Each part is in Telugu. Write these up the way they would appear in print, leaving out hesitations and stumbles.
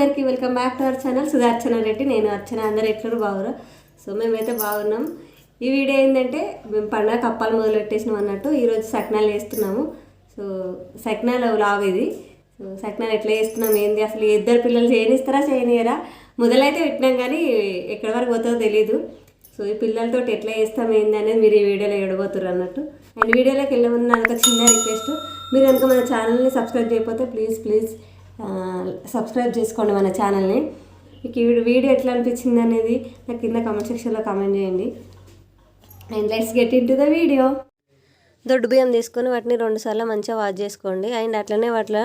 అందరికీ welcome back to our channel Sudharchana Reddy. నేను అర్చన. అందరు ఎట్లరు బాగురా? సో మేమైతే బాగున్నాం. ఈ వీడియో ఏంటంటే మేము పండగ అప్పాలు మొదలు పెట్టేసినాం అన్నట్టు. ఈరోజు సకినాలు వేస్తున్నాము. సో సకినాల వ్లాగ్ ఇది. సో సకినాలు ఎట్లా చేస్తున్నాం ఏంది, అసలు ఇద్దరు పిల్లలు చేయనిస్తారా చేయనియరా? మొదలైతే పెట్టినాం కానీ ఎక్కడి వరకు పోతుందో తెలీదు. సో ఈ పిల్లలతో ఎట్లా చేస్తాం ఏంది అనేది మీరు ఈ వీడియోలో ఎడబోతున్నారు అన్నట్టు. అండ్ వీడియోలోకి వెళ్ళే ముందు నాకు చిన్న రిక్వెస్ట్, మీరు కనుక మన ఛానల్ని సబ్స్క్రైబ్ చేయకపోతే ప్లీజ్ సబ్స్క్రైబ్ చేసుకోండి మన ఛానల్ని. మీకు ఈ వీడియో ఎట్లా అనిపించింది అనేది నాకు కింద కామెంట్ సెక్షన్లో కామెంట్ చేయండి. And let's get in to the video. దొడ్డు బియ్యం తీసుకొని వాటిని 2 సార్లు మంచిగా వాష్ చేసుకోండి. అండ్ అట్లనే వాటిలో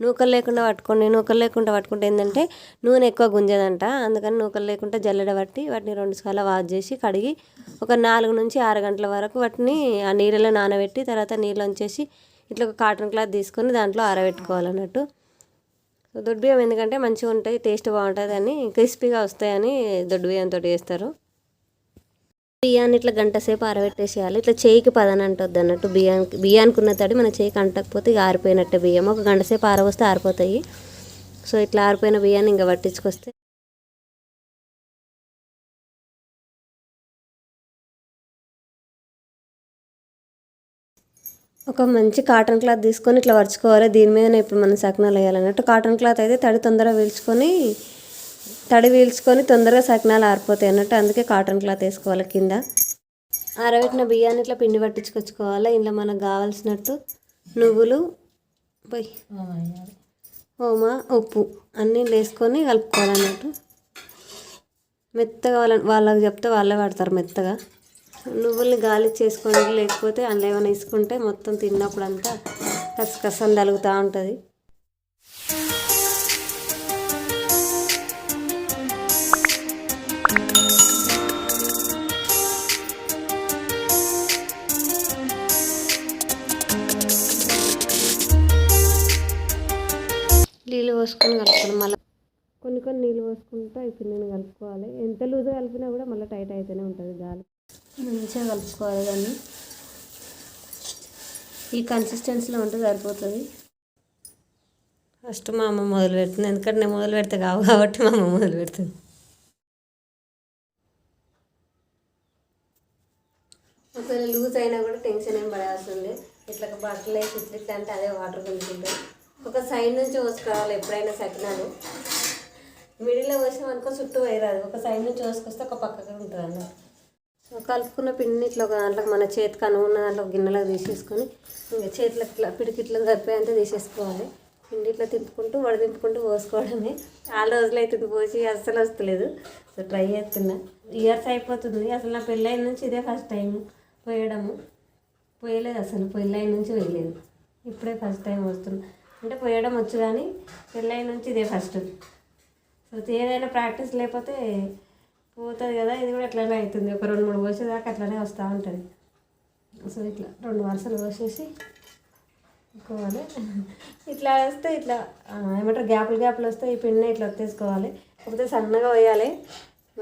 నూకలు లేకుండా పట్టుకోండి. నూకలు లేకుండా పట్టుకుంటే ఏంటంటే నూనె ఎక్కువ గుంజదంట. అందుకని నూకలు లేకుండా జల్లెడ పట్టి వాటిని 2 సార్లు వాష్ చేసి కడిగి ఒక 4 నుంచి 6 గంటల వరకు వాటిని ఆ నీళ్ళలో నానబెట్టి తర్వాత నీళ్ళు వంచేసి ఇట్లా ఒక కాటన్ క్లాత్ తీసుకొని దాంట్లో ఆరబెట్టుకోవాలన్నట్టు. దొడ్డు బియ్యం ఎందుకంటే మంచిగా ఉంటాయి, టేస్ట్ బాగుంటుంది అని, క్రిస్పీగా వస్తాయని దొడ్డు బియ్యంతో చేస్తారు. బియ్యాన్ని ఇట్లా గంట సేపు ఆరబెట్టేసేయాలి. ఇట్లా చేయికి పదని అంటుంది అన్నట్టు. బియ్యానికి ఉన్న తడి మన చేయికి అంటకపోతే ఇక ఆరిపోయినట్టే బియ్యం. ఒక గంట సేపు ఆరబోస్తే ఆరిపోతాయి. సో ఇట్లా ఆరిపోయిన బియ్యాన్ని ఇంకా పట్టించుకొస్తే ఒక మంచి కాటన్ క్లాత్ తీసుకొని ఇట్లా పరుచుకోవాలి. దీని మీదనే ఇప్పుడు మనం సకినాలు వేయాలన్నట్టు. కాటన్ క్లాత్ అయితే తడి తొందరగా వీల్చుకొని తొందరగా సకినాలు ఆరిపోతాయి అన్నట్టు. అందుకే కాటన్ క్లాత్ వేసుకోవాలి. కింద ఆరబెట్టిన బియ్యాన్ని ఇట్లా పిండి పట్టించుకొచ్చుకోవాలి. ఇంట్లో మనకు కావాల్సినట్టు నువ్వులు, ఓమ, ఉప్పు అన్నీ వేసుకొని కలుపుకోవాలన్నట్టు. మెత్తగా వాళ్ళకి చెప్తే వాళ్ళే పడతారు మెత్తగా. నువ్వుల్ని గాలి చేసుకోండి, లేకపోతే అందులో ఏమైనా వేసుకుంటే మొత్తం తిన్నప్పుడు అంతా కసకసం తలుగుతూ ఉంటుంది. నీళ్ళు పోసుకొని కలుపుకోవాలి. మళ్ళీ కొన్ని నీళ్ళు పోసుకుంటూ ఈ పిండిని కలుపుకోవాలి. ఎంత లూజ్గా కలిపినా కూడా మళ్ళీ టైట్ అయితేనే ఉంటుంది. గాలి మంచిగా కలుపుకోవాలి. దాన్ని ఈ కన్సిస్టెన్సీలో ఉంటే సరిపోతుంది. ఫస్ట్ మా అమ్మ మొదలు పెడుతుంది, ఎందుకంటే నేను మొదలు పెడితే కావు కాబట్టి మా అమ్మ మొదలు పెడుతుంది. ఒకవేళ లూజ్ అయినా కూడా టెన్షన్ ఏం పడాల్సిందే. ఇట్లా బట్టలు వేసి ఇట్లా అంటే అదే వాటర్ కొనుక్కుంటాం. ఒక సైడ్ నుంచి పోసుకోవాలి ఎప్పుడైనా సకినాలు. మిడిల్లో పోసినాం అనుకో చుట్టూ వేయరాదు. ఒక సైడ్ నుంచి పోసుకొస్తే ఒక పక్కగా ఉంటుంది అన్నమాట. కలుపుకున్న పిండిని ఇట్లా ఒక దాంట్లో మన చేతికి అనుకున్న దాంట్లో గిన్నెలకు తీసేసుకొని ఇంకా చేతులకు ఇట్లా పిడికిట్లా సరిపోయేంత తీసేసుకోవాలి. పిండి ఇట్లా వడదింపుకుంటూ పోసుకోవడమే. చాలా రోజులు అవుతుంది పోసి, అస్సలు వస్తలేదు. సో ట్రై చేస్తున్నా. ఇయర్స్ అయిపోతుంది. అసలు నా పెళ్ళైన నుంచి ఇదే ఫస్ట్ టైం పోయలేదు. అసలు పెళ్ళైన నుంచి వేయలేదు. ఇప్పుడే ఫస్ట్ టైం వస్తున్నా. అంటే పోయడం వచ్చు కానీ పెళ్ళైన నుంచి ఇదే ఫస్ట్. సో ఏదైనా ప్రాక్టీస్ లేకపోతే పోతుంది కదా. ఇది కూడా అట్లనే అవుతుంది. ఒక 2-3 పోసేదాకా అట్లనే వస్తూ ఉంటుంది. సో ఇట్లా 2 వరుసలు పోసేసి ఇంకోవాలి. ఇట్లా వస్తే ఇట్లా ఏమంటారు గ్యాపులు వస్తే ఈ పిండిని ఇట్లా వచ్చేసుకోవాలి. కాకపోతే సన్నగా పోయాలి.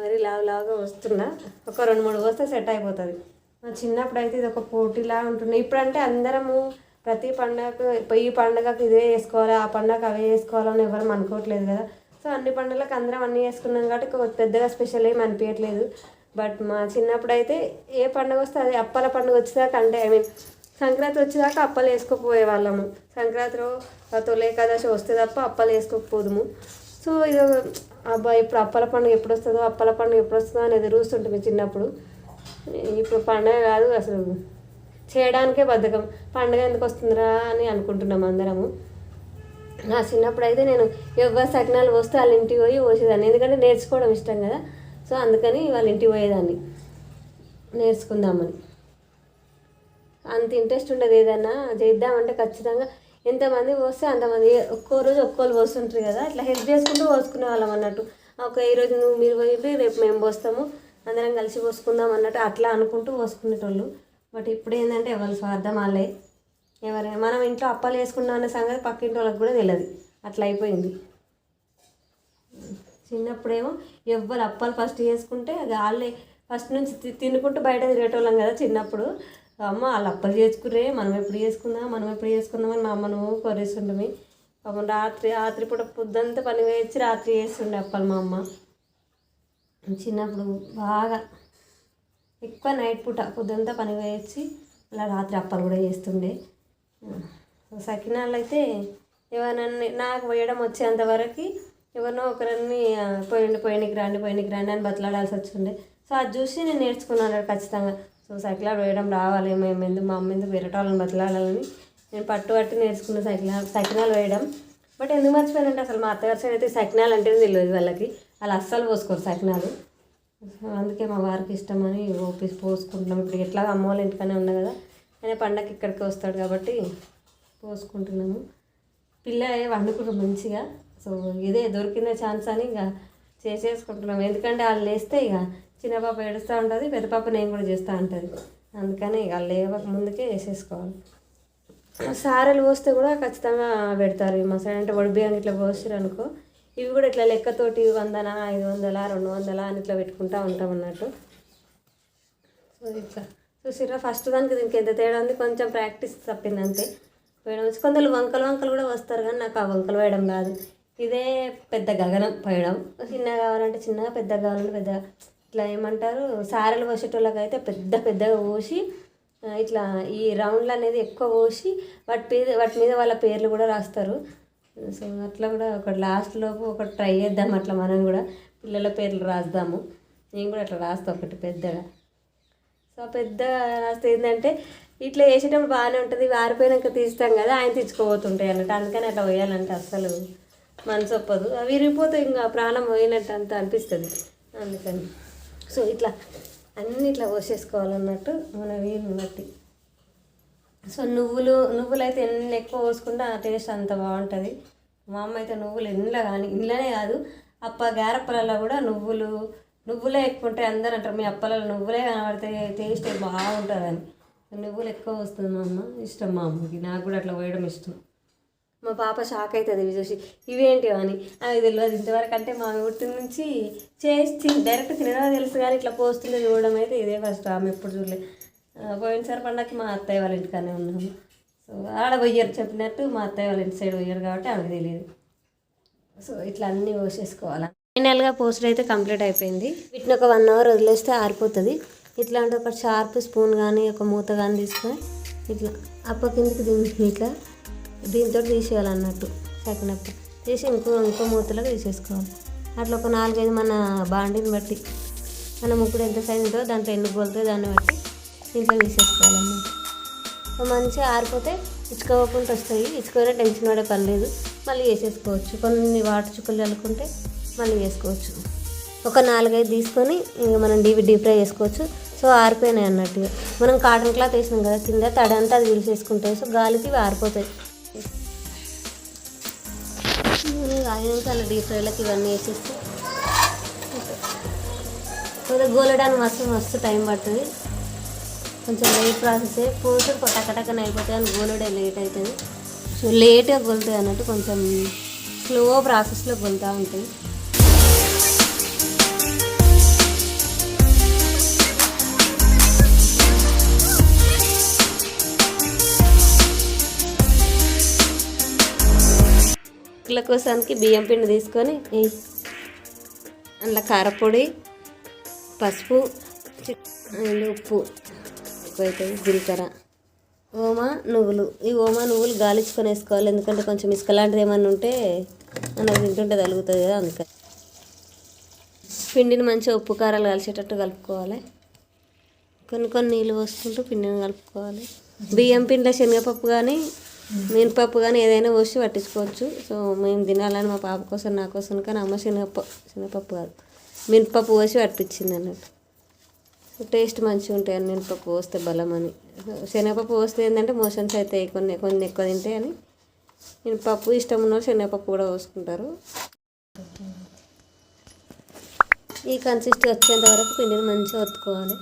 మరి లావుగా వస్తున్నా. ఒక 2-3 పోస్తే సెట్ అయిపోతుంది. మా చిన్నప్పుడు అయితే ఇది ఒక పోటీలా ఉంటుండే. ఇప్పుడంటే అందరము ప్రతి పండుగకు ఈ పండుగకు ఇదే వేసుకోవాలి, ఆ పండుగకు అవే వేసుకోవాలని ఎవరు అనుకోవట్లేదు కదా. సో అన్ని పండుగలకు అందరం అన్నీ వేసుకున్నాం కాబట్టి పెద్దగా స్పెషల్ ఏమి అనిపించట్లేదు. బట్ మా చిన్నప్పుడు అయితే ఏ పండుగ వస్తే అది అప్పాల పండుగ వచ్చేదాకా, అంటే సంక్రాంతి వచ్చేదాకా అప్పాలు వేసుకోకపోయే వాళ్ళము. సంక్రాంతిలో తొలి ఏకాదశి వస్తే తప్ప అప్పాలు వేసుకోకపోదుము. సో ఇది అబ్బాయి ఇప్పుడు అప్పాల పండుగ ఎప్పుడు వస్తుందో అని ఎదురు చూస్తుంటుంది చిన్నప్పుడు. ఇప్పుడు పండుగ కాదు అసలు, చేయడానికే బద్ధకం. పండుగ ఎందుకు వస్తుందిరా అని అనుకుంటున్నాము అందరము. నా చిన్నప్పుడు అయితే నేను ఎవరు సకినాలు వస్తే వాళ్ళ ఇంటికి పోయి పోసేదాన్ని. ఎందుకంటే నేర్చుకోవడం ఇష్టం కదా. సో అందుకని వాళ్ళ ఇంటికి పోయేదాన్ని నేర్చుకుందామని. అంత ఇంట్రెస్ట్ ఉండదు. ఏదన్నా చేద్దామంటే ఖచ్చితంగా ఎంతమంది పోస్తే అంతమంది. ఒక్కో రోజు ఒక్కోళ్ళు పోస్తుంటారు కదా. ఇట్లా హెల్ప్ చేసుకుంటూ పోసుకునే వాళ్ళం అన్నట్టు. ఈరోజు మీరు పోయి రేపు మేము పోస్తాము, అందరం కలిసి పోసుకుందాం అన్నట్టు అట్లా అనుకుంటూ పోసుకునేటోళ్ళు. బట్ ఇప్పుడు ఏంటంటే ఎవరి స్వార్థం వాళ్ళే. ఎవరైనా మనం ఇంట్లో అప్పాలు వేసుకున్నాం అనే సంగతి పక్కింటి వాళ్ళకి కూడా తెలియదు. అట్లా అయిపోయింది. చిన్నప్పుడేమో ఎవ్వరు అప్పాలు ఫస్ట్ చేసుకుంటే అది వాళ్ళే ఫస్ట్ నుంచి తినుకుంటూ బయట తిరిగేటోళ్ళం కదా చిన్నప్పుడు. అమ్మ వాళ్ళు అప్పలు చేసుకుర్రే, మనం ఎప్పుడు చేసుకుందాం అని మా అమ్మను కొరేస్తుండమి. పాపం రాత్రి పూట పొద్దంతా పని వేయించి రాత్రి చేస్తుండే అప్పలు మా అమ్మ. చిన్నప్పుడు బాగా ఎక్కువ నైట్ పూట పొద్దంతా పని వేయించి అలా రాత్రి అప్పలు కూడా చేస్తుండే. సకినాలు అయితే ఎవరన్నా నాకు వేయడం వచ్చేంతవరకు ఎవరినో ఒకరిని పోయినకి రాండి అని బతలాడాల్సి వచ్చిండే. సో అది చూసి నేను నేర్చుకున్నాను ఖచ్చితంగా. సో సకినాలు వేయడం రావాలి, మా అమ్మ ఎందుకు వేరే వాళ్ళని బతలాడాలని నేను పట్టి నేర్చుకున్న సకినాలు వేయడం. బట్ ఎందుకు మర్చిపోయానంటే అసలు మా అత్తగారి సైడ్ అయితే సకినాలు అంటేనే తెలియదు వాళ్ళకి. వాళ్ళు అస్సలు పోసుకోరు సకినాలు. అందుకే మా వారికి ఇష్టమని పోసుకుంటున్నాం. ఇప్పుడు ఎట్లా అమ్మ వాళ్ళ ఇంటికనే ఉన్నా కదా, ఆయన పండగకి ఇక్కడికి వస్తాడు కాబట్టి పోసుకుంటున్నాము. పిల్ల వండుకుంటాం మంచిగా. సో ఇదే దొరికిన ఛాన్స్ అని ఇక చేసేసుకుంటున్నాం. ఎందుకంటే వాళ్ళు లేస్తే ఇక చిన్న పాప ఏడుస్తూ ఉంటుంది, పెద్ద పాప నేను కూడా చేస్తూ ఉంటుంది. అందుకని ఇక లేవక ముందుకే చేసేసుకోవాలి. సారెలు పోస్తే కూడా ఖచ్చితంగా పెడతారు మా సైడ్. అంటే వడి బియ్యం ఇట్లా పోస్తారు అనుకో, ఇవి కూడా ఇట్లా లెక్కతోటి 100, 500, 200 అని ఇట్లా పెట్టుకుంటూ ఉంటాం అన్నట్టు. సో ఇట్లా చూసిరా ఫస్ట్ దానికి దీనికి ఎంత తేడా ఉంది, కొంచెం ప్రాక్టీస్ తప్పింది అంతే. పోయడం వచ్చి కొందరు వంకలు కూడా వస్తారు, కానీ నాకు ఆ వంకలు వేయడం రాదు. ఇదే పెద్ద గగనం పోయడం. చిన్నగా కావాలంటే చిన్నగా, పెద్దగా కావాలంటే పెద్దగా. ఇట్లా ఏమంటారు, సారెలు పోసేటోళ్ళకి అయితే పెద్దగా పోసి ఇట్లా ఈ రౌండ్లు అనేది ఎక్కువ పోసి వాటి మీద వాళ్ళ పేర్లు కూడా రాస్తారు. సో అట్లా కూడా ఒకటి లాస్ట్లోపు ఒకటి ట్రై చేద్దాం. అట్లా మనం కూడా పిల్లల పేర్లు రాద్దాము. నేను కూడా అట్లా రాస్తాను ఒకటి పెద్దగా. సో పెద్దగా రాస్తే ఏంటంటే ఇట్లా వేసేటప్పుడు బాగానే ఉంటుంది, వారిపోయినాక తీస్తాం కదా, ఆయన తెచ్చుకోబోతుంటాయి అన్నట్టు. అందుకని అట్లా పోయాలంటే అస్సలు మనసు ఒప్పదు. అవి విరిగిపోతే ఇంకా ప్రాణం పోయినట్టు అంత అనిపిస్తుంది. అందుకని సో ఇట్లా అన్నీ ఇట్లా పోసేసుకోవాలన్నట్టు మన వీలుని బట్టి. సో నువ్వులు అయితే ఎన్ని ఎక్కువ పోసుకుంటే ఆ టేస్ట్ అంత బాగుంటుంది. మా అమ్మ అయితే నువ్వులు ఇంట్లోనే కాదు గారప్పలలో కూడా నువ్వులే ఎక్కువ ఉంటాయి. అందరూ అంటారు మీ అప్పలలో నువ్వులే కనబడితే టేస్ట్ బాగుంటుందని. నువ్వులు ఎక్కువ వస్తుంది మా అమ్మ. ఇష్టం మా అమ్మకి, నాకు కూడా అట్లా పోయడం ఇష్టం. మా పాప షాక్ అవుతుంది ఇవి చూసి, ఇవేంటి అని. అది తెలియదు ఇంతవరకు. అంటే మా ఊరి నుంచి చేసి డైరెక్ట్ తినడం తెలుసు, కానీ ఇట్లా పోస్తుండే చూడడం అయితే ఇదే ఫస్ట్. ఆమె ఎప్పుడు చూడలేదు. పోయినసారి పండగకి మా అత్తయ్య వాళ్ళ ఇంటికానే ఉన్నాము. సో ఆడ పోయారు చెప్పినట్టు, మా అత్తయ్య వాళ్ళ ఇంటి సైడ్ పోయారు కాబట్టి ఆమెకు తెలియదు. సో ఇట్లా అన్నీ పోసేసుకోవాలి. ఫైనల్గా పోస్ట్ అయితే కంప్లీట్ అయిపోయింది. వీటిని ఒక 1 అవర్ వదిలేస్తే ఆరిపోతుంది. ఇట్లాంటి ఒక షార్ప్ స్పూన్ కానీ ఒక మూత కానీ తీసుకొని ఇట్లా అప్ప కిందికి ఇట్లా దీంతో తీసేయాలన్నట్టు. సకినప్పుడు తీసి ఇంకో మూతలో తీసేసుకోవాలి. అట్లా ఒక 4-5 మన బాండిని బట్టి మన ముక్కుడు ఎంత సైజు ఉంటుందో దాంట్లో ఎన్ని పోలుతాయో దాన్ని బట్టి దీంట్లో తీసేసుకోవాలన్నట్టు. మంచిగా ఆరిపోతే ఇచ్చుకోకుండా వస్తాయి. ఇచ్చుకోవడం టెన్షన్ పడే పని లేదు. మళ్ళీ వేసేసుకోవచ్చు. కొన్ని వాటర్ చుక్కలు చల్లుకుంటే మళ్ళీ వేసుకోవచ్చు. ఒక 4-5 తీసుకొని ఇంకా మనం డీప్ ఫ్రై చేసుకోవచ్చు. సో ఆరిపోయినాయి అన్నట్టుగా. మనం కాటన్ క్లాత్ వేసినాం కదా కింద, తడంతా అది విడిసేసుకుంటాయి. సో గాలికి ఇవి ఆరిపోతాయి. అయినాక అలా డీప్ ఫ్రైలోకి ఇవన్నీ వేసేస్తే గోలడానికి మస్తు టైం పడుతుంది. కొంచెం లేట్ ప్రాసెస్. పోతే టకటకన అయిపోతాయి, అని గోలడే లేట్ అవుతుంది. సో లేట్గా గొలుతాయి అన్నట్టు, కొంచెం స్లో ప్రాసెస్లో గొలుతూ ఉంటాయి. పిల్ల కోసానికి బియ్యం పిండి తీసుకొని అందులో కారపొడి, పసుపు, ఉప్పు ఎక్కువైతుంది, జీలకర్ర, నువ్వులు. ఈ నువ్వులు గాలించుకొని వేసుకోవాలి. ఎందుకంటే కొంచెం ఇసుక లాంటిది ఏమన్నా ఉంటే మనకు తింటుంటే తగులుతుంది కదా. అందుకని పిండిని మంచిగా ఉప్పు కారాలు కలిసేటట్టు కలుపుకోవాలి. కొన్ని నీళ్ళు పోసుకుంటూ పిండిని కలుపుకోవాలి. బియ్యం పిండిలో శనగపప్పు కానీ మినపప్పు కానీ ఏదైనా పోసి పట్టించుకోవచ్చు. సో మేము తినాలని మా పాప కోసం నా కోసం, కానీ అమ్మ శనగపప్పు కాదు మినపప్పు పోసి పట్టించింది అన్నట్టు. టేస్ట్ మంచిగా ఉంటాయి అని మినపప్పు పోస్తే బలం అని. శనగపప్పు పోస్తే ఏంటంటే మోషన్స్ అవుతాయి, కొన్ని ఎక్కువ తింటాయి అని. మినపప్పు ఇష్టం ఉన్న శనగపప్పు కూడా పోసుకుంటారు. ఈ కన్సిస్టెన్సీ వచ్చేంత వరకు పిండిని మంచిగా ఒత్తుకోవాలి.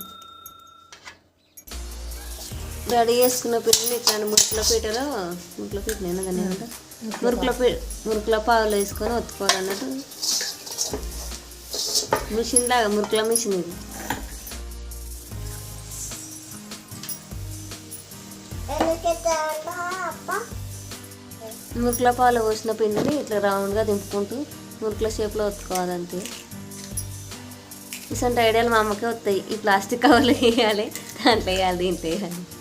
రెడీ చేసుకున్న పిండిని ఇట్లా మురుకుల పీటనైనా కానీ మురుకుల పావులు వేసుకొని ఒత్తుకోవాలన్నట్టు. మిషన్ లాగా మురుకుల మిషన్ ఇది. మురుకుల పాలు పోసిన పిండిని ఇట్లా రౌండ్గా దింపుకుంటూ మురుకుల షేప్లో ఒత్తుకోవాలంతే. ఇసంటి ఐడియాలు మా అమ్మకే వస్తాయి. ఈ ప్లాస్టిక్ కవర్లు వేయాలి, దాంట్లో వేయాలి, దీంట్లో వేయాలి.